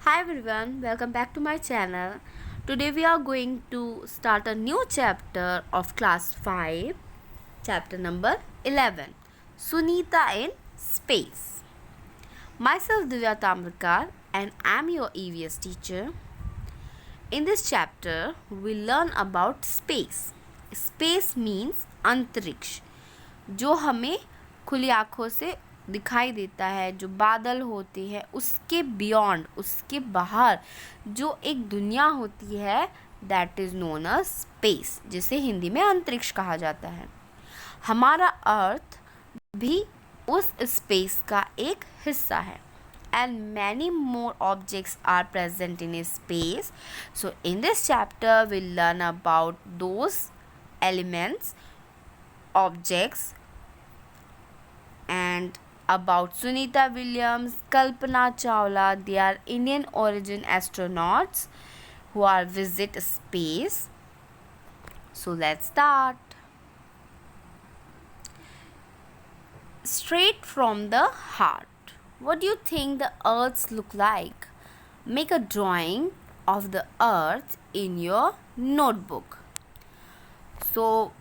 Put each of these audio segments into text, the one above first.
Hi everyone, welcome back to my channel. Today we are going to start a new chapter of class 5, chapter number 11, Sunita in Space. Myself Divya Tamrakar and I am your EVS teacher. In this chapter, we learn about space. Space means अंतरिक्ष, जो हमें खुली आँखों से दिखाई देता है, जो बादल होते हैं उसके बियॉन्ड, उसके बाहर जो एक दुनिया होती है, that is known a space, जिसे हिंदी में अंतरिक्ष कहा जाता है. हमारा अर्थ भी उस स्पेस का एक हिस्सा है. And many more objects are present in space. So in this chapter we'll learn about those elements, objects, and about Sunita Williams, Kalpana Chawla. They are Indian origin astronauts who are visit space. So let's start. Straight from the heart. What do you think the earths look like? Make a drawing of the earth in your notebook. So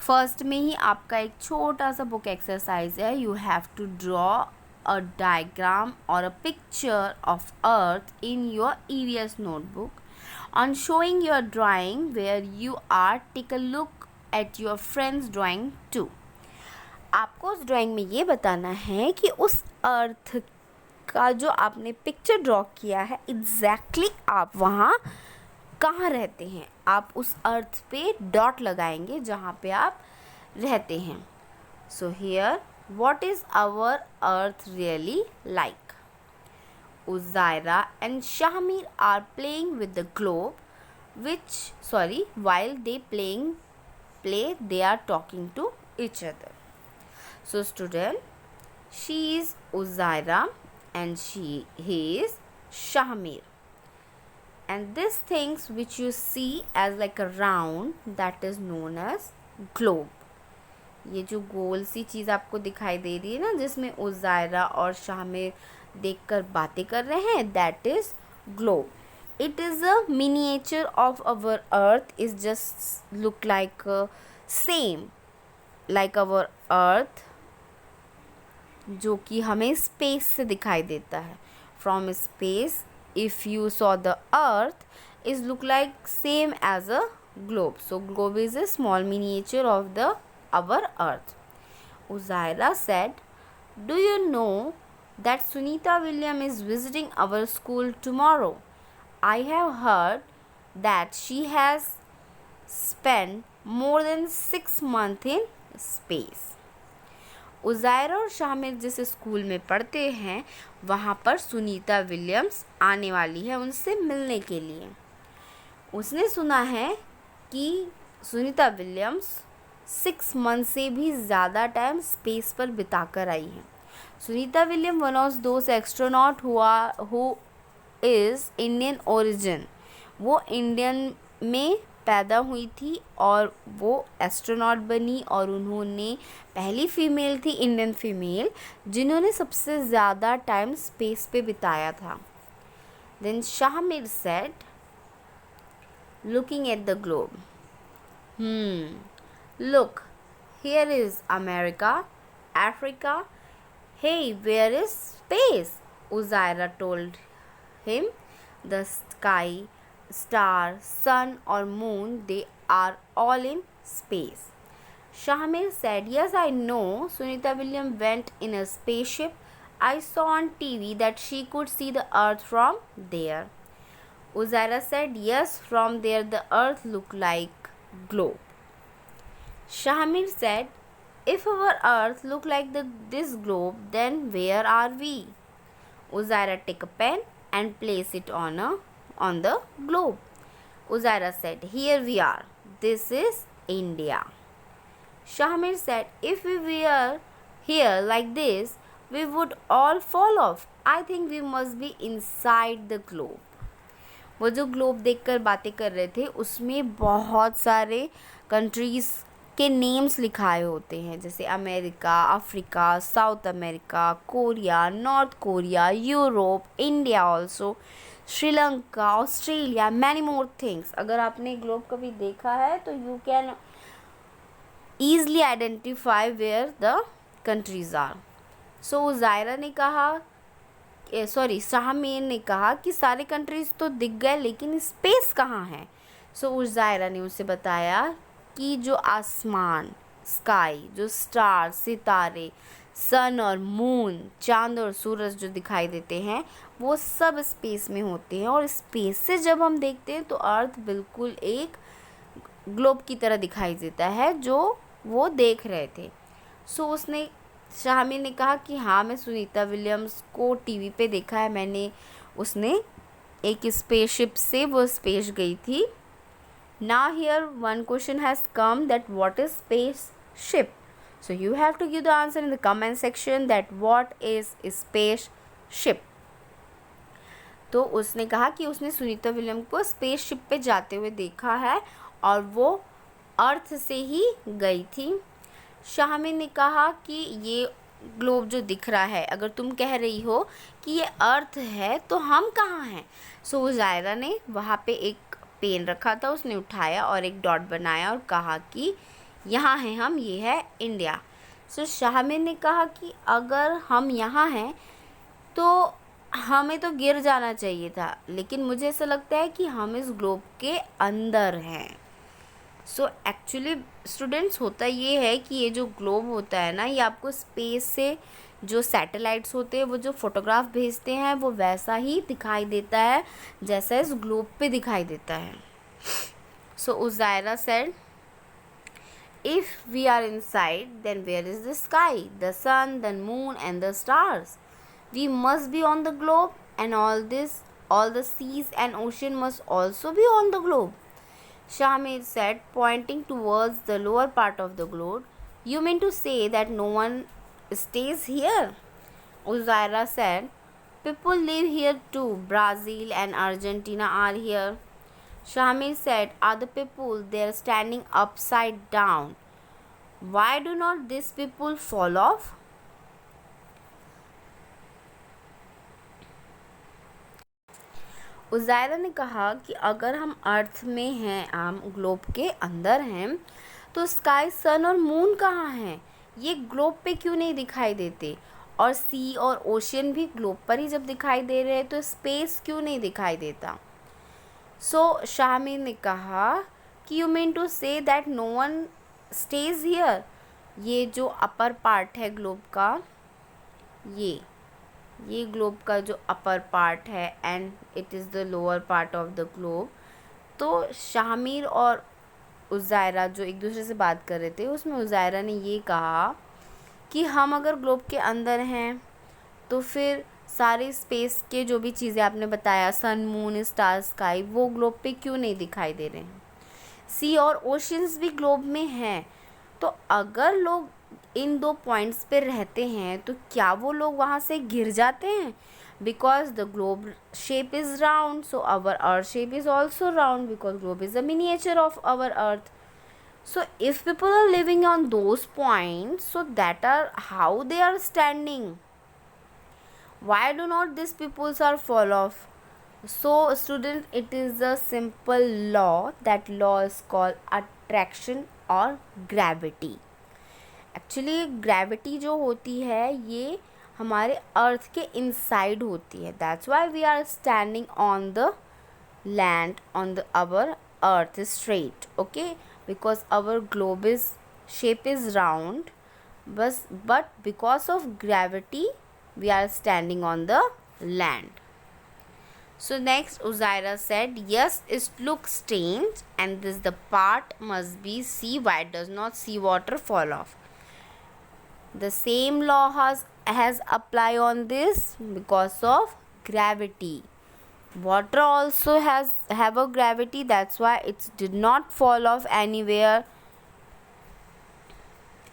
first में ही आपका एक छोटा सा book exercise है. You have to draw a diagram और a picture of earth in your EVS notebook. On showing your drawing where you are, take a look at your friends drawing too. आपको उस drawing में ये बताना है कि उस अर्थ का जो आपने पिक्चर ड्रॉ किया है एग्जैक्टली आप वहाँ कहाँ रहते हैं. आप उस अर्थ पे डॉट लगाएंगे जहाँ पे आप रहते हैं. So here what is our earth really like? Uzaira and Shahmir are playing with the globe, while they they are talking to each other. So student, she is Uzaira and he is Shahmir. And these things which you see as like a round, that is known as globe. ये जो गोल सी चीज़ आपको दिखाई दे रही है ना, जिसमें उज़ायरा और शामिर देखकर बातें कर रहे हैं, that is globe. It is a miniature of our earth. Is just look like same like our earth, जो कि हमें स्पेस से दिखाई देता है. From space if you saw the earth is look like same as a globe. So globe is a small miniature of the our earth. Uzaira said, do you know that Sunita William is visiting our school tomorrow? I have heard that she has spent more than 6 months in space. उज़ायरा और शामिर जिस school में पढ़ते हैं वहाँ पर Sunita Williams आने वाली है उनसे मिलने के लिए. उसने सुना है कि सुनीता विलियम्स 6 मंथ से भी ज़्यादा टाइम स्पेस पर बिता कर आई हैं. Sunita William one of those astronaut who is Indian origin. वो इंडियन में पैदा हुई थी और वो एस्ट्रोनॉट बनी और उन्होंने पहली फ़ीमेल थी, इंडियन फ़ीमेल, जिन्होंने सबसे ज़्यादा टाइम स्पेस पे बिताया था. Then Shamir said, looking at the globe, look here is America, Africa, hey where is space. Uzaira told him, the sky, star, sun or moon, they are all in space. Shahmir said, yes, I know. Sunita William went in a spaceship. I saw on TV that she could see the earth from there. Uzaira said, yes, from there the earth looked like globe. Shahmir said, if our earth looked like this globe, then where are we? Uzaira took a pen and placed it on the globe. Uzaira said, here we are. This is India. Shahmir said, if we were here like this, we would all fall off. I think we must be inside the globe. वो जो globe देखकर बातें कर रहे थे उसमें बहुत सारे कंट्रीज़ के नेम्स लिखाए होते हैं, जैसे America, Africa, South America, Korea, North Korea, Europe, India also, Sri Lanka, Australia, many more things. अगर आपने ग्लोब कभी देखा है तो you can easily identify where the countries are. So Uzaira ने कहा, शाहमीर ने कहा कि सारे कंट्रीज तो दिख गए लेकिन स्पेस कहाँ है. सो उजायरा ने उसे बताया कि जो आसमान, स्काई, जो स्टार, सितारे, सन और मून, चांद और सूरज जो दिखाई देते हैं वो सब स्पेस में होते हैं, और स्पेस से जब हम देखते हैं तो अर्थ बिल्कुल एक ग्लोब की तरह दिखाई देता है जो वो देख रहे थे. सो शाहमीर ने कहा कि हाँ, मैं सुनीता विलियम्स को टीवी पे देखा है, मैंने उसने एक स्पेसशिप से वो स्पेस गई थी. Now here one question has come that what is spaceship? So you have to give the answer in the comment section that what is spaceship. तो उसने कहा कि उसने सुनीता विलियम को स्पेसशिप पे जाते हुए देखा है और वो अर्थ से ही गई थी. शाहमीर ने कहा कि ये ग्लोब जो दिख रहा है, अगर तुम कह रही हो कि ये अर्थ है तो हम कहाँ हैं. सो उजायरा ने वहाँ पे एक पेन रखा था, उसने उठाया और एक डॉट बनाया और कहा कि यहाँ हैं हम, ये है इंडिया. सो शाहमीर ने कहा कि अगर हम यहाँ हैं तो हमें तो गिर जाना चाहिए था, लेकिन मुझे ऐसा लगता है कि हम इस ग्लोब के अंदर हैं. सो एक्चुअली स्टूडेंट्स, होता ये है कि ये जो ग्लोब होता है ना, ये आपको स्पेस से जो सैटेलाइट्स होते हैं वो जो फोटोग्राफ भेजते हैं वो वैसा ही दिखाई देता है जैसा इस ग्लोब पे दिखाई देता है. So Uzaira said, if we are inside then where is the sky, the sun, the moon and the stars. We must be on the globe and all the seas and ocean must also be on the globe. Shahmeer said, pointing towards the lower part of the globe, you mean to say that no one stays here? Uzaira said, people live here too. Brazil and Argentina are here. Shahmeer said, are the people there standing upside down? Why do not these people fall off? उजायरा ने कहा कि अगर हम अर्थ में हैं, हम globe के अंदर हैं, तो स्काई, सन और मून कहाँ हैं? ये ग्लोब पे क्यों नहीं दिखाई देते? और सी और ओशियन भी ग्लोब पर ही जब दिखाई दे रहे हैं तो स्पेस क्यों नहीं दिखाई देता? सो शाहमीर ने कहा कि you mean to say that no one stage here. ये जो अपर पार्ट है ग्लोब का, ये ग्लोब का जो अपर पार्ट है and it is the lower part of the globe. तो शाहमीर और उजायरा जो एक दूसरे से बात कर रहे थे, उसमें उजायरा ने ये कहा कि हम अगर ग्लोब के अंदर हैं तो फिर सारे स्पेस के जो भी चीज़ें आपने बताया, सन, मून, स्टार, स्काई, वो ग्लोब पे क्यों नहीं दिखाई दे रहे हैं? सी और ओशियंस भी ग्लोब में हैं. तो अगर लोग इन दो पॉइंट्स पे रहते हैं तो क्या वो लोग वहाँ से गिर जाते हैं? Because the globe shape is round, so our earth shape is also round because globe is a miniature of our earth. So if people are living on those points, so that are how they are standing. Why do not these peoples are fall off? So student, it is a simple law. That law is called attraction or gravity. Actually gravity जो होती है ये हमारे अर्थ के inside होती है. That's why we are standing on the land, on the our earth is straight. Okay, because our globe is shape is round, but because of gravity we are standing on the land. So next Uzaira said, yes, it looks strange and this the part must be sea. Why does not sea water fall off? The same law has apply on this because of gravity. Water also have a gravity, that's why it did not fall off anywhere,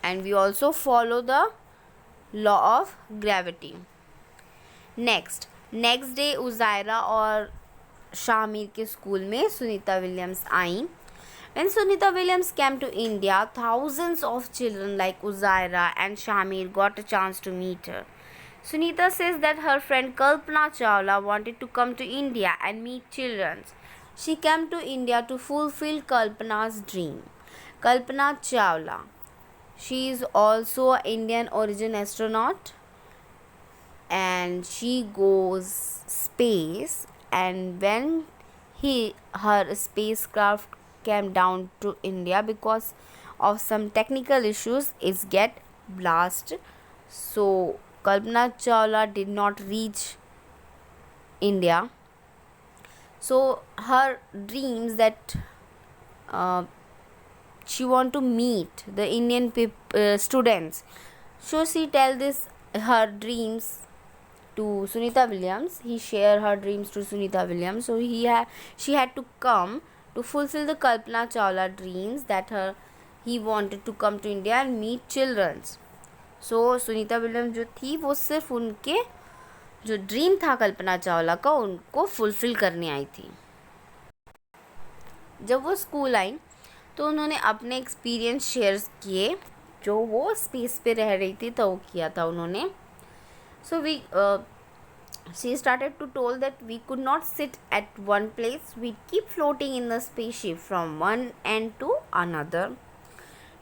and we also follow the law of gravity. next day उजायरा और शाहमीर के school में Sunita Williams I When Sunita Williams came to India, thousands of children like Uzaira and Shamir got a chance to meet her. Sunita says that her friend Kalpana Chawla wanted to come to India and meet children. She came to India to fulfill Kalpana's dream. Kalpana Chawla. She is also an Indian origin astronaut, and she goes space, and when her spacecraft came down to India, because of some technical issues, it get blasted. So Kalpana Chawla did not reach India. So her dreams that she want to meet the Indian students. So she tell this her dreams to Sunita Williams. He share her dreams to Sunita Williams. So she had to come to fulfill the Kalpana Chawla dreams that he wanted to come to India and meet children. So Sunita Williams जो थी वो सिर्फ उनके जो dream था कल्पना चावला का उनको fulfil करने आई थी. जब वो स्कूल आई तो उन्होंने अपने एक्सपीरियंस शेयर किए जो वो स्पेस पे रह रही थी तो वो किया था उन्होंने. So she started to told that we could not sit at one place. We keep floating in the spaceship from one end to another.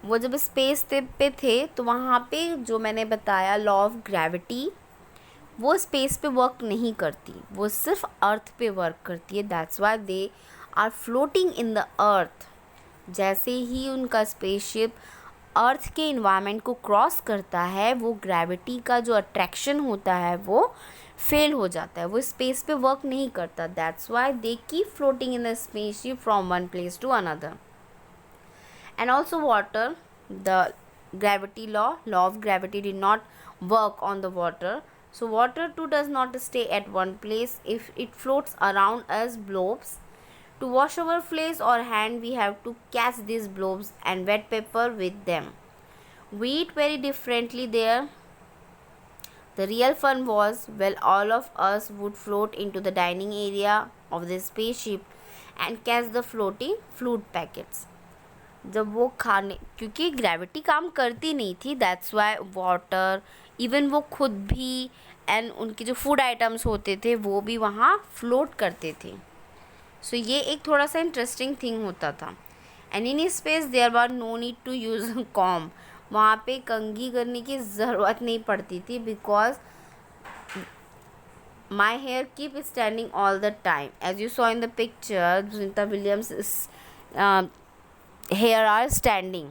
वो जब स्पेस पे थे तो वहाँ पे जो मैंने बताया लॉ ऑफ ग्रेविटी वो स्पेस पे वर्क नहीं करती, वो सिर्फ अर्थ पे वर्क करती है. That's why they are floating in the earth. जैसे ही उनका स्पेसशिप अर्थ के इन्वायरमेंट को क्रॉस करता है वो ग्रेविटी का जो अट्रैक्शन होता है वो फेल हो जाता है, वो स्पेस पे वर्क नहीं करता. That's why they keep floating in the spaceship from one place to another. And also water, the gravity law of gravity did not work on the water. So water too does not stay at one place. If it floats around as blobs, to wash our face or hand we have to catch these blobs and wet paper with them. We eat very differently there. The real fun was, well, all of us would float into the dining area of the spaceship and catch the floating fruit packets. जब वो खाने, क्योंकि gravity काम करती नहीं थी, that's why water, even वो खुद भी एंड उनके जो फूड आइटम्स होते थे वो भी वहाँ फ्लोट करते थे. सो ये एक थोड़ा सा इंटरेस्टिंग थिंग होता था. And in space there were no need to use comb. वहाँ पे कंघी करने की ज़रूरत नहीं पड़ती थी because my hair keep standing all the time. As you saw in the picture, Sunita Williams hair are standing.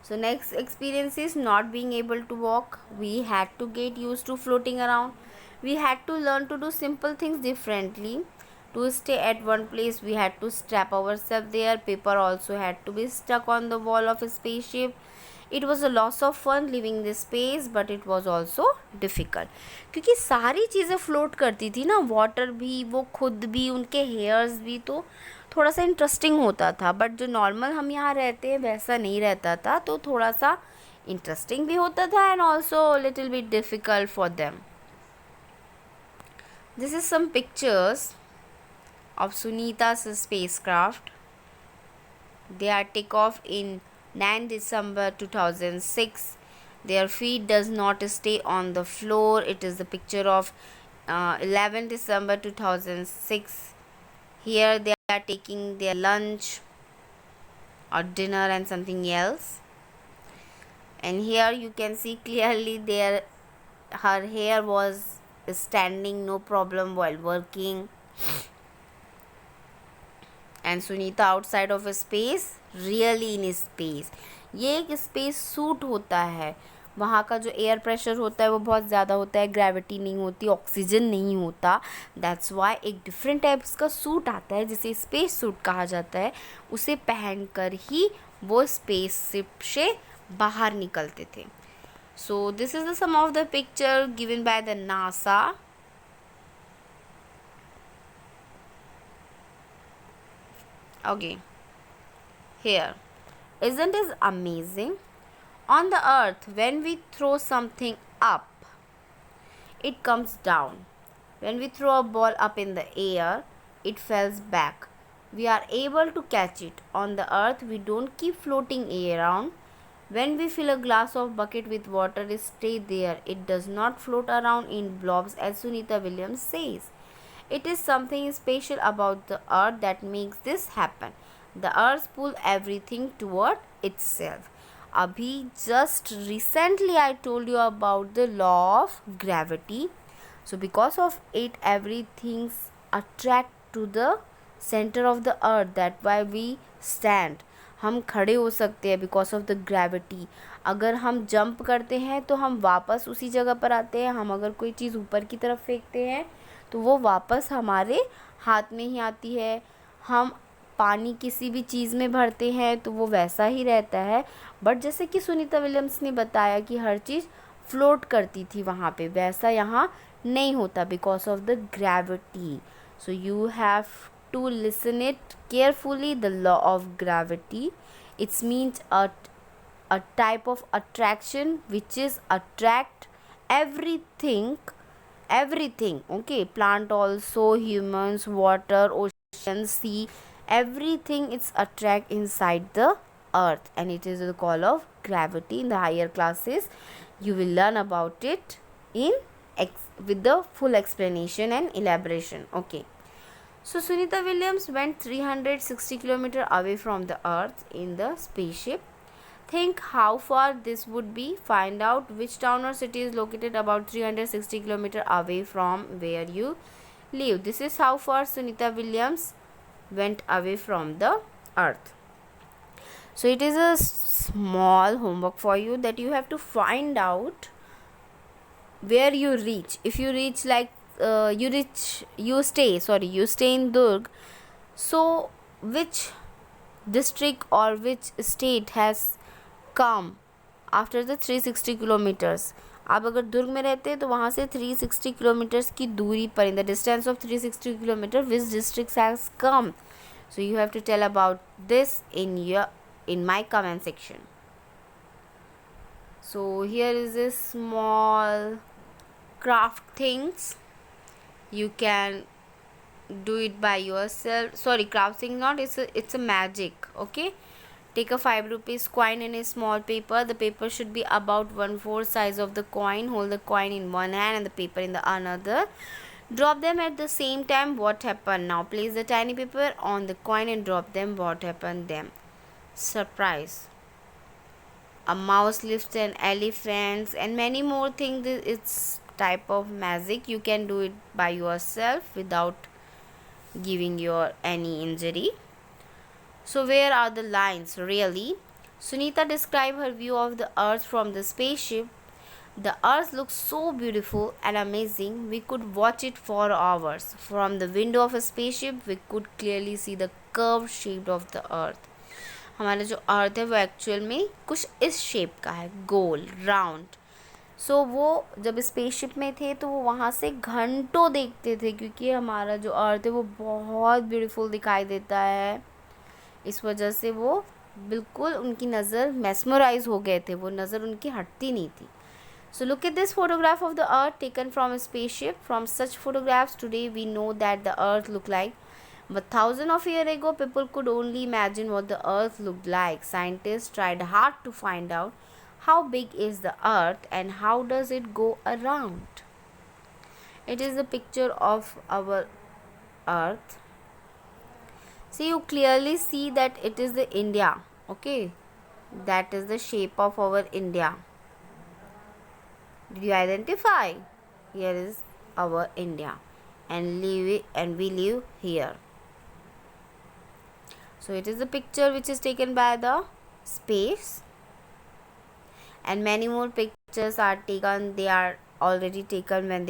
So next experience is not being able to walk. We had to get used to floating around. We had to learn to do simple things differently. To stay at one place we had to strap ourselves there. Paper also had to be stuck on the wall of a spaceship. It was a loss of fun living this space, but it was also difficult. क्योंकि सारी चीज़ें float करती थी ना, water भी, वो खुद भी, उनके हेयर्स भी, तो थोड़ा सा इंटरेस्टिंग होता था. बट जो नॉर्मल हम यहाँ रहते हैं वैसा नहीं रहता था, तो थोड़ा सा इंटरेस्टिंग भी होता था and also little bit difficult for them. This is some pictures of Sunita's spacecraft. They are take off in 9 December 2006. Their feet does not stay on the floor. It is the picture of 11 December 2006. Here they are taking their lunch or dinner and something else. And here you can see clearly her hair was standing, no problem while working. And Sunita outside of a space, really in space. ये एक space suit होता है. वहाँ का जो air pressure होता है वो बहुत ज़्यादा होता है, ग्रेविटी नहीं होती, ऑक्सीजन नहीं होता. दैट्स वाई एक डिफरेंट टाइप्स का सूट आता है जिसे स्पेस सूट कहा जाता है. उसे पहनकर ही वो स्पेस शिप से बाहर निकलते थे. So this is the some of the picture given by the NASA. Okay, here, isn't it amazing? On the earth, when we throw something up, it comes down. When we throw a ball up in the air, it falls back. we are able to catch it. On the earth, we don't keep floating around. When we fill a glass of bucket with water, it stays there. It does not float around in blobs, as Sunita Williams says. It is something special about the earth that makes this happen. The earth pulls everything toward itself. Abhi, just recently I told you about the law of gravity. So because of it, everything attract to the center of the earth. That why we stand. हम खड़े हो सकते हैं because of the gravity. अगर हम jump करते हैं तो हम वापस उसी जगह पर आते हैं. हम अगर कोई चीज़ ऊपर की तरफ फेंकते हैं तो वो वापस हमारे हाथ में ही आती है. हम पानी किसी भी चीज़ में भरते हैं तो वो वैसा ही रहता है. बट जैसे कि सुनीता विलियम्स ने बताया कि हर चीज़ फ्लोट करती थी वहाँ पे, वैसा यहाँ नहीं होता because of the gravity. So you have to listen it carefully. The law of gravity, it means a type of attraction which is attract everything, okay, plant also, humans, water, ocean, sea, everything it's attract inside the earth, and it is the call of gravity. In the higher classes you will learn about it in with the full explanation and elaboration. Okay. So Sunita Williams went 360 km away from the earth in the spaceship. Think how far this would be. Find out which town or city is located about 360 km away from where you live. This is how far Sunita Williams went away from the earth. So it is a small homework for you that you have to find out where you reach. If you reach like you stay in Durg, so which district or which state has come after the 360 kilometers. आप अगर दुर्ग में रहते हैं तो वहाँ से 360 kilometres की दूरी पर, in the distance of 360 kilometre, which district has come. So you have to tell about this in my comment section. So here is a small craft things. You can do it by yourself. Sorry, crafting not, it's a magic. Okay, take a 5 rupees coin in a small paper. The paper should be about 1/4 size of the coin. Hold the coin in one hand and the paper in the another. Drop them at the same time. What happened? Now place the tiny paper on the coin and drop them. What happened then? Surprise. A mouse lifts an elephant and many more things. It's type of magic. You can do it by yourself without giving your any injury. So where are the lines really? Sunita described her view of the earth from the spaceship. The earth looks so beautiful and amazing. We could watch it for hours. From the window of a spaceship, we could clearly see the curved shape of the earth. हमारा जो अर्थ है वो actual में कुछ इस shape का है, गोल, round. सो वो जब स्पेसशिप में थे तो वो वहाँ से घंटों देखते थे क्योंकि हमारा जो अर्थ है वो बहुत ब्यूटीफुल दिखाई देता है. इस वजह से वो बिल्कुल उनकी नज़र मेस्मराइज हो गए थे, वो नज़र उनकी हटती नहीं थी. So look at this photograph of the earth taken from a spaceship. From such photographs today we know that the earth looked like. But thousands of years ago people could only imagine what the earth looked like. Scientists tried hard to find out how big is the earth and how does it go around. It is a picture of our earth. See, you clearly see that it is the India. Okay, that is the shape of our India. Did you identify? Here is our India and we live here. So it is a picture which is taken by the space and many more pictures are taken. They are already taken when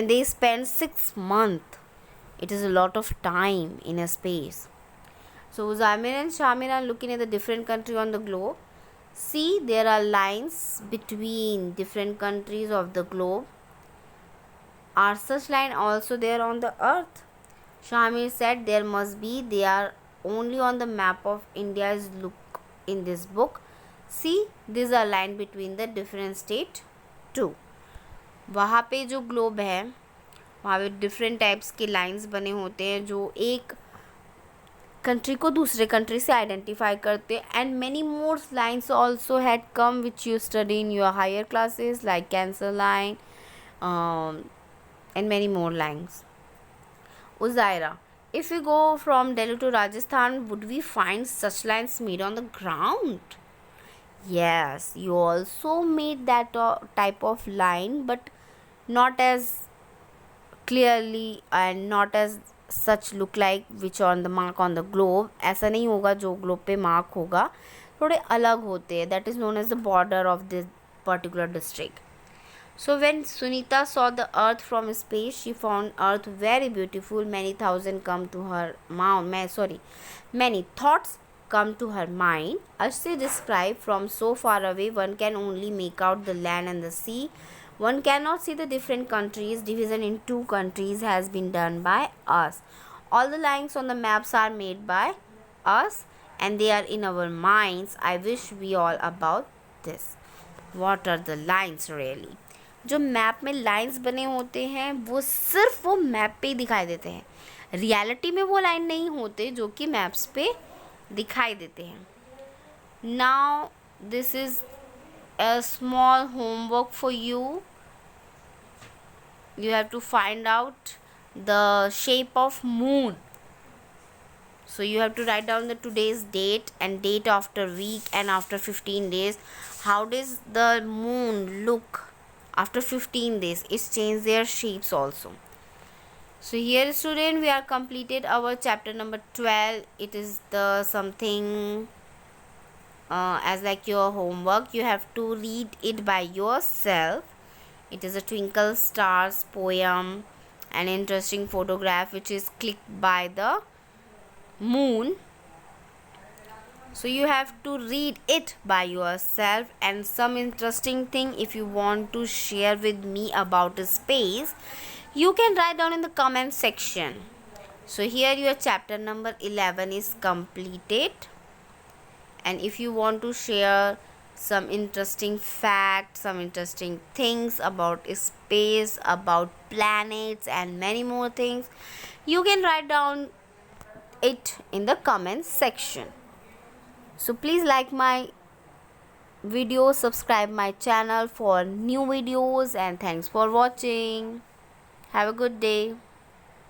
they spend 6 months. It is a lot of time in a space. So Zamir and Shamir are looking at the different country on the globe. See, there are lines between different countries of the globe. Are such lines also there on the earth? Shamir said there must be. They are only on the map of India's look in this book. See, these are lines between the different state too. वहाँ पे जो globe है वहाँ पे different types के lines बने होते हैं जो एक कंट्री को दूसरे कंट्री से आइडेंटिफाई करते हैं. And many more lines also had come which you study in your higher classes like cancer line and many more lines. Uzaira, if we go from Delhi to Rajasthan, would we find such lines made on the ground? Yes, you also made that type of line, but not as clearly and not as such look like which on the mark on the globe. ऐसा नहीं होगा जो globe पे mark होगा, थोड़े अलग होते हैं. That is known as the border of this particular district. So when Sunita saw the earth from space, she found earth very beautiful. Many thoughts come to her mind. As she described, from so far away, one can only make out the land and the sea. One cannot see the different countries. Division in two countries has been done by us. All the lines on the maps are made by us and they are in our minds. I wish we all about this. What are the lines really? जो map में lines बने होते हैं वो सिर्फ वो map पे ही दिखाई देते हैं. रियलिटी में वो लाइन नहीं होते जो कि मैप्स पे दिखाई देते हैं. Now this is a small homework for you. You have to find out the shape of moon. So you have to write down the today's date and date after week and after 15 days. How does the moon look after 15 days? It's changed their shapes also. So here student, we are completed our chapter number 12. It is the something as like your homework. You have to read it by yourself. It is a Twinkle Stars poem, an interesting photograph which is clicked by the moon. So you have to read it by yourself. And some interesting thing if you want to share with me about space, you can write down in the comment section. So here your chapter number 11 is completed. And if you want to share some interesting facts, some interesting things about space, about planets and many more things, you can write down it in the comment section. So please like my video, subscribe my channel for new videos, and thanks for watching. Have a good day.